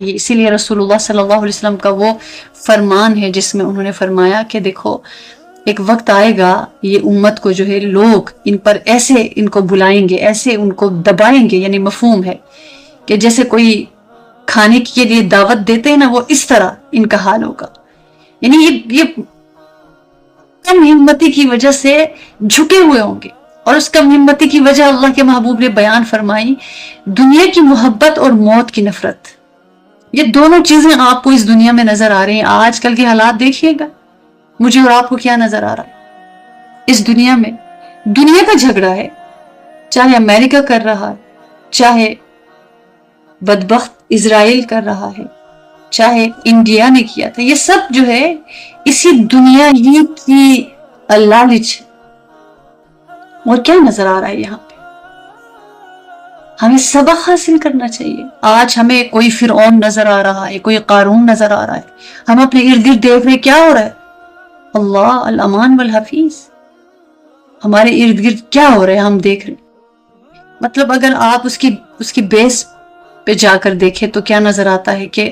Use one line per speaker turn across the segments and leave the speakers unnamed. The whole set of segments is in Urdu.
اسی لیے رسول اللہ صلی اللہ علیہ وسلم کا وہ فرمان ہے جس میں انہوں نے فرمایا کہ دیکھو ایک وقت آئے گا یہ امت کو جو ہے لوگ ان پر ایسے ان کو بلائیں گے، ایسے ان کو دبائیں گے، یعنی مفہوم ہے کہ جیسے کوئی کھانے کے لیے دعوت دیتے ہیں نا، وہ اس طرح ان کا حال ہوگا. یعنی یہ کم ہمتی کی وجہ سے جھکے ہوئے ہوں گے. اور اس کم ہمتی کی وجہ اللہ کے محبوب نے بیان فرمائی، دنیا کی محبت اور موت کی نفرت. یہ دونوں چیزیں آپ کو اس دنیا میں نظر آ رہی ہیں. آج کل کے حالات دیکھیے گا، مجھے اور آپ کو کیا نظر آ رہا ہے اس دنیا میں. دنیا کا جھگڑا ہے، چاہے امریکہ کر رہا ہے، چاہے بدبخت اسرائیل کر رہا ہے، چاہے انڈیا نے کیا تھا. یہ سب جو ہے اسی دنیا ہی کی لالچ. اور کیا نظر آ رہا ہے یہاں پہ؟ ہمیں سبق حاصل کرنا چاہیے. آج ہمیں کوئی فرعون نظر آ رہا ہے، کوئی قارون نظر آ رہا ہے. ہم اپنے ارد گرد دیکھ رہے کیا ہو رہا ہے. اللہ الامان والحفیظ، ہمارے ارد گرد کیا ہو رہا ہے ہم دیکھ رہے. مطلب اگر آپ اس کی بیس پہ جا کر دیکھیں تو کیا نظر آتا ہے کہ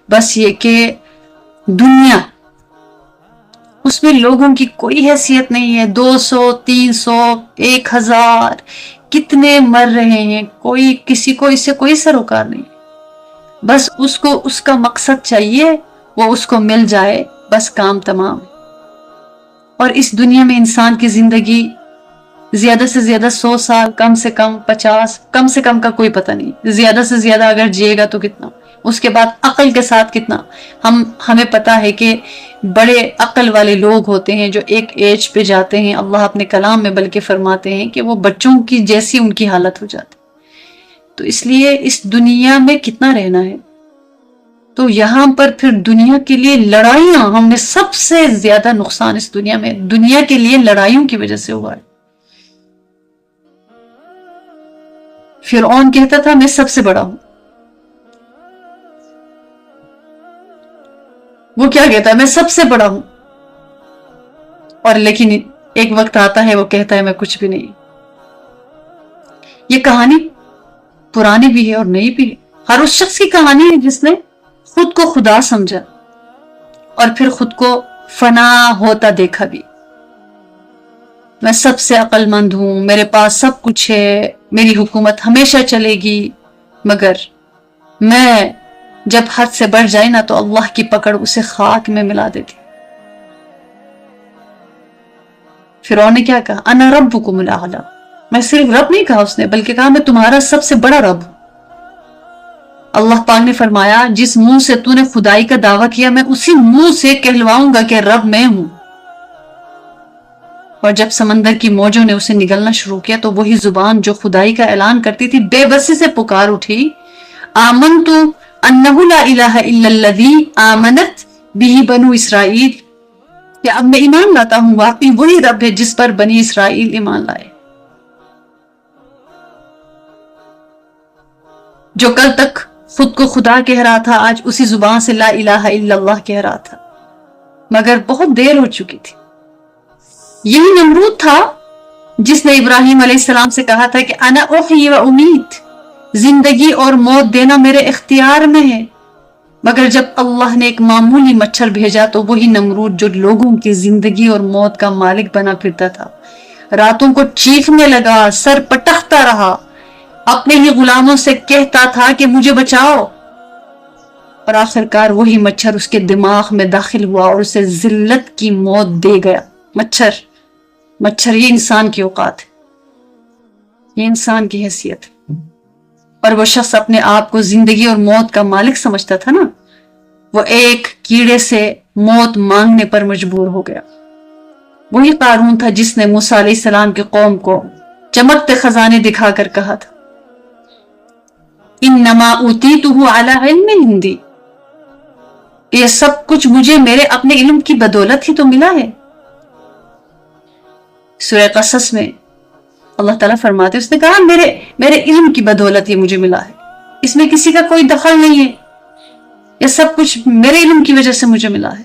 بس یہ کہ دنیا، اس میں لوگوں کی کوئی حیثیت نہیں ہے. 200 300 1000 کتنے مر رہے ہیں، کوئی کسی کو اس سے کوئی سروکار نہیں. بس اس کو اس کا مقصد چاہیے، وہ اس کو مل جائے، بس کام تمام. اور اس دنیا میں انسان کی زندگی زیادہ سے زیادہ 100 سال، کم سے کم 50، کم سے کم کا کوئی پتہ نہیں. زیادہ سے زیادہ اگر جیے گا تو کتنا، اس کے بعد عقل کے ساتھ کتنا. ہمیں پتا ہے کہ بڑے عقل والے لوگ ہوتے ہیں جو ایک ایج پہ جاتے ہیں. اللہ اپنے کلام میں بلکہ فرماتے ہیں کہ وہ بچوں کی جیسی ان کی حالت ہو جاتی. تو اس لیے اس دنیا میں کتنا رہنا ہے. تو یہاں پر پھر دنیا کے لیے لڑائیاں، ہم نے سب سے زیادہ نقصان اس دنیا میں دنیا کے لیے لڑائیوں کی وجہ سے ہوا ہے. فرعون کہتا تھا میں سب سے بڑا ہوں. وہ کیا کہتا ہے؟ میں سب سے بڑا ہوں. اور لیکن ایک وقت آتا ہے وہ کہتا ہے میں کچھ بھی نہیں. یہ کہانی پرانی بھی ہے اور نئی بھی ہے. ہر اس شخص کی کہانی ہے جس نے خود کو خدا سمجھا اور پھر خود کو فنا ہوتا دیکھا بھی. میں سب سے عقل مند ہوں، میرے پاس سب کچھ ہے، میری حکومت ہمیشہ چلے گی. مگر میں جب حد سے بڑھ جائے نا تو اللہ کی پکڑ اسے خاک میں ملا دیتی. فرعون نے کیا کہا؟ انا ربکم الاعلی. میں صرف رب نہیں کہا اس نے، بلکہ کہا میں تمہارا سب سے بڑا رب ہوں. اللہ پاک نے فرمایا جس منہ سے تو نے خدائی کا دعویٰ کیا میں اسی منہ سے کہلواؤں گا کہ رب میں ہوں. اور جب سمندر کی موجوں نے اسے نگلنا شروع کیا تو وہی زبان جو خدائی کا اعلان کرتی تھی بے بسی سے پکار اٹھی، آمنت انہ لا الہ الا الذی آمنت بہ بنو اسرائیل. کہ اب میں ایمان لاتا ہوں واقعی وہی رب ہے جس پر بنی اسرائیل ایمان لائے. جو کل تک خود کو خدا کہہ رہا تھا آج اسی زبان سے لا الہ الا اللہ کہہ رہا تھا، مگر بہت دیر ہو چکی تھی. یہی نمرود تھا جس نے ابراہیم علیہ السلام سے کہا تھا کہ انا احیی و امیت، زندگی اور موت دینا میرے اختیار میں ہے. مگر جب اللہ نے ایک معمولی مچھر بھیجا تو وہی نمرود جو لوگوں کی زندگی اور موت کا مالک بنا پھرتا تھا، راتوں کو چیخنے لگا، سر پٹکتا رہا، اپنے ہی غلاموں سے کہتا تھا کہ مجھے بچاؤ. اور آخرکار وہی مچھر اس کے دماغ میں داخل ہوا اور اسے ذلت کی موت دے گیا. مچھر یہ انسان کی اوقات ہے، یہ انسان کی حیثیت ہے. اور وہ شخص اپنے آپ کو زندگی اور موت کا مالک سمجھتا تھا نا، وہ ایک کیڑے سے موت مانگنے پر مجبور ہو گیا. وہی قارون تھا جس نے موسیٰ علیہ السلام کی قوم کو چمکتے خزانے دکھا کر کہا تھا انما اوتیتہ علی علم عندی، یہ سب کچھ مجھے میرے اپنے علم کی بدولت ہی تو ملا ہے. سورہ قصص میں اللہ تعالیٰ فرماتے اس نے کہا میرے علم کی بدولت یہ مجھے ملا ہے، اس میں کسی کا کوئی دخل نہیں ہے، یہ سب کچھ میرے علم کی وجہ سے مجھے ملا ہے.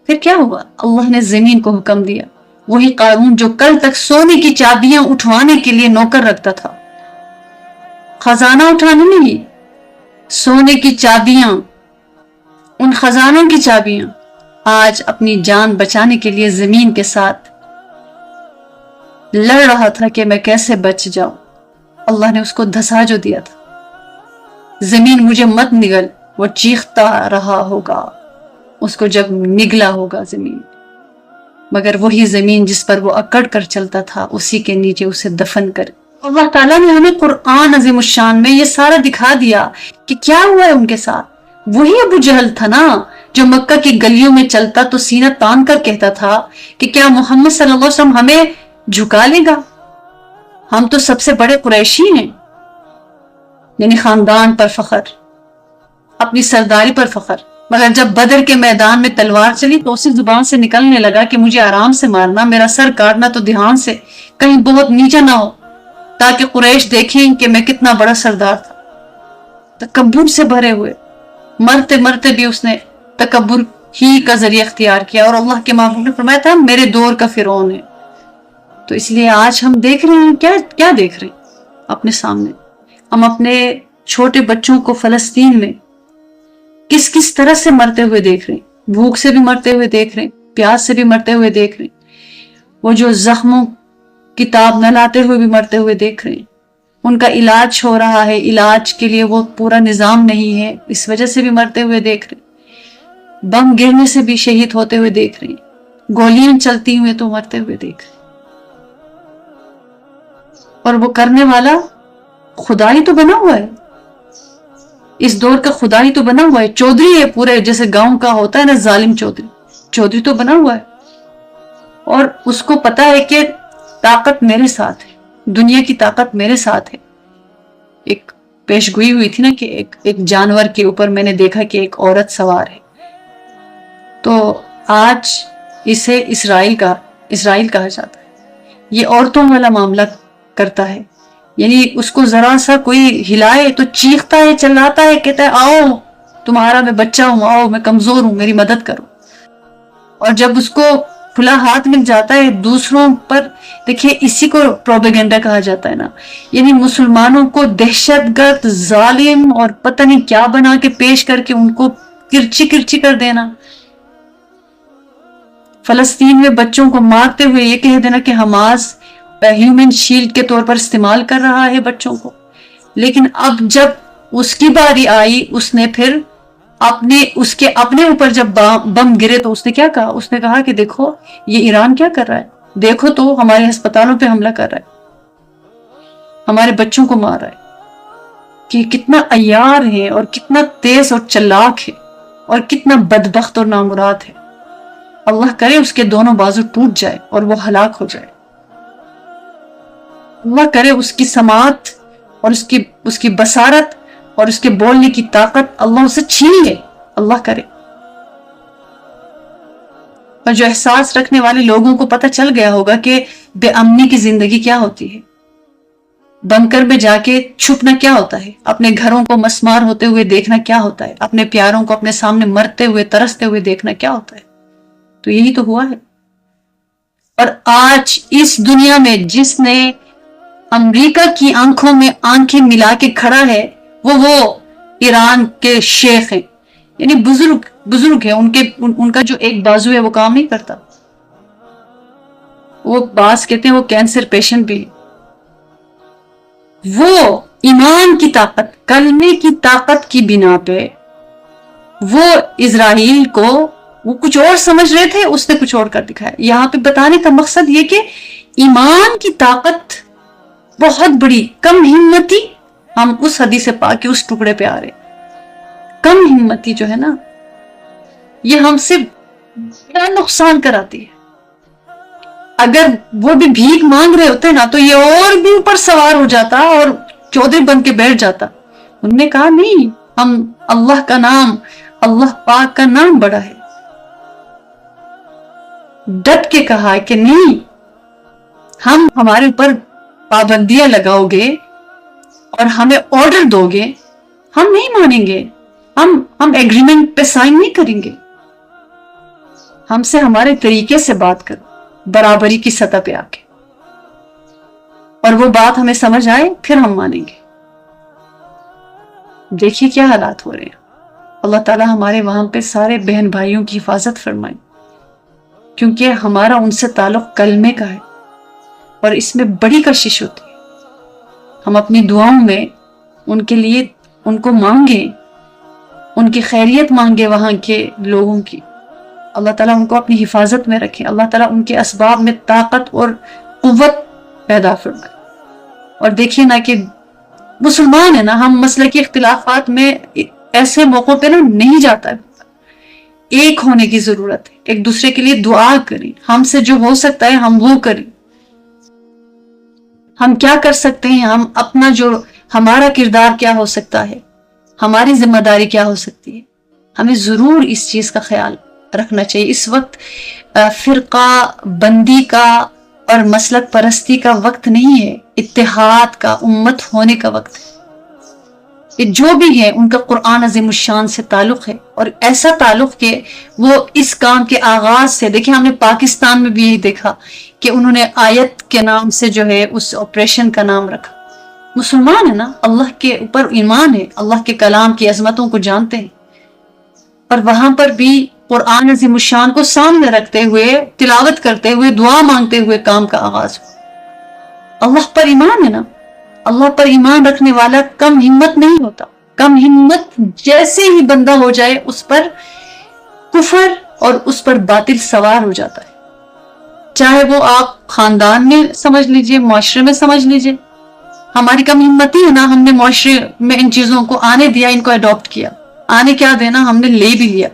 پھر کیا ہوا؟ اللہ نے زمین کو حکم دیا. وہی قارون جو کل تک سونے کی چابیاں اٹھوانے کے لیے نوکر رکھتا تھا، خزانہ اٹھانے نہیں، سونے کی چابیاں، ان خزانوں کی چابیاں آج اپنی جان بچانے کے لیے زمین کے ساتھ لڑ رہا تھا کہ میں کیسے بچ جاؤں. اللہ نے اس کو دھسا جو دیا تھا، زمین مجھے مت نگل، وہ چیختا رہا ہوگا اس کو جب نگلا ہوگا زمین، مگر وہی زمین جس پر وہ اکڑ کر چلتا تھا اسی کے نیچے اسے دفن کر. اللہ تعالیٰ نے ہمیں قرآن عظیم الشان میں یہ سارا دکھا دیا کہ کیا ہوا ہے ان کے ساتھ. وہی ابو جہل تھا نا جو مکہ کی گلیوں میں چلتا تو سینہ تان کر کہتا تھا کہ کیا محمد صلی اللہ علیہ وسلم ہمیں جھکا لے گا، ہم تو سب سے بڑے قریشی ہیں. یعنی خاندان پر فخر، اپنی سرداری پر فخر. مگر جب بدر کے میدان میں تلوار چلی تو اسی زبان سے نکلنے لگا کہ مجھے آرام سے مارنا، میرا سر کاٹنا تو دھیان سے، کہیں بہت نیچا نہ ہو، تاکہ قریش دیکھیں کہ میں کتنا بڑا سردار تھا. تکبر سے بھرے ہوئے، مرتے مرتے بھی اس نے تکبر ہی کا ذریعہ اختیار کیا، اور اللہ کے محبوب نے فرمایا تھا میرے دور کا فرعون ہے. تو اس لیے آج ہم دیکھ رہے ہیں کیا دیکھ رہے ہیں اپنے سامنے. ہم اپنے چھوٹے بچوں کو فلسطین میں کس طرح سے مرتے ہوئے دیکھ رہے ہیں، بھوک سے بھی مرتے ہوئے دیکھ رہے ہیں، پیاس سے بھی مرتے ہوئے دیکھ رہے ہیں، وہ جو زخموں کتاب نہ لاتے ہوئے بھی مرتے ہوئے دیکھ رہے ہیں. ان کا علاج ہو رہا ہے، علاج کے لیے وہ پورا نظام نہیں ہے، اس وجہ سے بھی مرتے ہوئے دیکھ رہے ہیں. بم گرنے سے بھی شہید ہوتے ہوئے دیکھ رہے ہیں، گولیاں چلتی ہوئے تو مرتے ہوئے دیکھ رہے ہیں. اور وہ کرنے والا خدا ہی تو بنا ہوا ہے، اس دور کا خدا ہی تو بنا ہوا ہے. چودھری ہے پورے، جیسے گاؤں کا ہوتا ہے نا ظالم چودھری تو بنا ہوا ہے. اور اس کو پتا ہے کہ طاقت میرے ساتھ ہے، دنیا کی طاقت میرے ساتھ ہے. ایک پیشگوئی ہوئی تھی نا کہ ایک جانور کے اوپر میں نے دیکھا کہ ایک عورت سوار ہے. تو آج اسے اسرائیل کہا جاتا ہے. یہ عورتوں والا معاملہ کرتا ہے، یعنی اس کو ذرا سا کوئی ہلائے تو چیختا ہے، چلاتا ہے، کہتا ہے آؤ تمہارا میں بچہ ہوں، آؤ میں کمزور ہوں، میری مدد کرو. اور جب اس کو کھلا ہاتھ مل جاتا ہے دوسروں پر، دیکھیے اسی کو پروپیگنڈا کہا جاتا ہے نا، یعنی مسلمانوں کو دہشت گرد، ظالم اور پتہ نہیں کیا بنا کے پیش کر کے ان کو کرچی کر دینا. فلسطین میں بچوں کو مارتے ہوئے یہ کہہ دینا کہ حماس ہیومن شیلڈ کے طور پر استعمال کر رہا ہے بچوں کو. لیکن اب جب اس کی باری آئی، اس نے پھر اس کے اپنے اوپر جب بم گرے تو اس نے کیا کہا؟ اس نے کہا کہ دیکھو یہ ایران کیا کر رہا ہے، دیکھو تو ہمارے ہسپتالوں پہ حملہ کر رہا ہے، ہمارے بچوں کو مار رہا ہے. کہ کتنا عیار ہے اور کتنا تیز اور چلاک ہے اور کتنا بدبخت اور نامراد ہے. اللہ کرے اس کے دونوں بازو ٹوٹ جائے اور وہ ہلاک ہو جائے. اللہ کرے اس کی سماعت اور اس کی بصارت اور اس کے بولنے کی طاقت اللہ اسے چھین لے. اللہ کرے. اور جو احساس رکھنے والے لوگوں کو پتہ چل گیا ہوگا کہ بے امنی کی زندگی کیا ہوتی ہے، بنکر میں جا کے چھپنا کیا ہوتا ہے، اپنے گھروں کو مسمار ہوتے ہوئے دیکھنا کیا ہوتا ہے، اپنے پیاروں کو اپنے سامنے مرتے ہوئے ترستے ہوئے دیکھنا کیا ہوتا ہے. تو یہی تو ہوا ہے. اور آج اس دنیا میں جس نے امریکہ کی آنکھوں میں آنکھیں ملا کے کھڑا ہے وہ ایران کے شیخ ہیں، یعنی بزرگ ہیں. ان کا جو ایک بازو ہے وہ کام نہیں کرتا. وہ بعض کہتے ہیں وہ کینسر پیشنٹ بھی. وہ ایمان کی طاقت، کلمے کی طاقت کی بنا پہ وہ اسرائیل کو وہ کچھ اور سمجھ رہے تھے، اس نے کچھ اور کر دکھایا. یہاں پہ بتانے کا مقصد یہ کہ ایمان کی طاقت بہت بڑی. کم ہمتی، ہم اس حدیث پاک کے اس ٹکڑے پہ آ رہے. کم ہمتی جو ہے نا یہ ہم سے بڑا نقصان کراتی ہے. اگر وہ بھی بھیک مانگ رہے ہوتے نا تو یہ اور بھی اوپر سوار ہو جاتا اور چودھری بن کے بیٹھ جاتا. انہوں نے کہا نہیں، ہم اللہ کا نام، اللہ پاک کا نام بڑا ہے. ڈٹ کے کہا کہ نہیں، ہمارے اوپر پابندیاں لگاؤ گے اور ہمیں آرڈر دو گے، ہم نہیں مانیں گے. ہم ایگریمنٹ پہ سائن نہیں کریں گے. ہم سے ہمارے طریقے سے بات کرو، برابری کی سطح پہ آ کے، اور وہ بات ہمیں سمجھ آئے پھر ہم مانیں گے. دیکھیے کیا حالات ہو رہے ہیں. اللہ تعالیٰ ہمارے وہاں پہ سارے بہن بھائیوں کی حفاظت فرمائے، کیونکہ ہمارا ان سے تعلق کلمے کا ہے اور اس میں بڑی کشش ہوتی ہے. ہم اپنی دعاؤں میں ان کے لیے ان کو مانگیں، ان کی خیریت مانگے وہاں کے لوگوں کی. اللہ تعالیٰ ان کو اپنی حفاظت میں رکھے، اللہ تعالیٰ ان کے اسباب میں طاقت اور قوت پیدا فرمائے. اور دیکھیے نا کہ مسلمان ہے نا، ہم مسلکی اختلافات میں ایسے موقعوں پہ نا نہیں جاتا ہے. ایک ہونے کی ضرورت ہے، ایک دوسرے کے لیے دعا کریں، ہم سے جو ہو سکتا ہے ہم وہ کریں. ہم کیا کر سکتے ہیں، ہم اپنا جو ہمارا کردار کیا ہو سکتا ہے، ہماری ذمہ داری کیا ہو سکتی ہے، ہمیں ضرور اس چیز کا خیال رکھنا چاہیے. اس وقت فرقہ بندی کا اور مسلک پرستی کا وقت نہیں ہے، اتحاد کا، امت ہونے کا وقت ہے. کہ جو بھی ہے ان کا قرآن عظیم الشان سے تعلق ہے، اور ایسا تعلق کہ وہ اس کام کے آغاز سے، دیکھیں ہم نے پاکستان میں بھی یہی دیکھا کہ انہوں نے آیت کے نام سے جو ہے اس آپریشن کا نام رکھا. مسلمان ہے نا، اللہ کے اوپر ایمان ہے، اللہ کے کلام کی عظمتوں کو جانتے ہیں، اور وہاں پر بھی قرآن عظیم الشان کو سامنے رکھتے ہوئے، تلاوت کرتے ہوئے، دعا مانگتے ہوئے کام کا آغاز ہوا. اللہ پر ایمان ہے نا، اللہ پر ایمان رکھنے والا کم ہمت نہیں ہوتا. کم ہمت جیسے ہی بندہ ہو جائے اس پر کفر اور اس پر باطل سوار ہو جاتا ہے. چاہے وہ آپ خاندان میں سمجھ لیجئے، معاشرے میں سمجھ لیجئے. ہماری کم ہمتی ہے نا، ہم نے معاشرے میں ان چیزوں کو آنے دیا، ان کو اڈاپٹ کیا. آنے کیا دینا، ہم نے لے بھی لیا.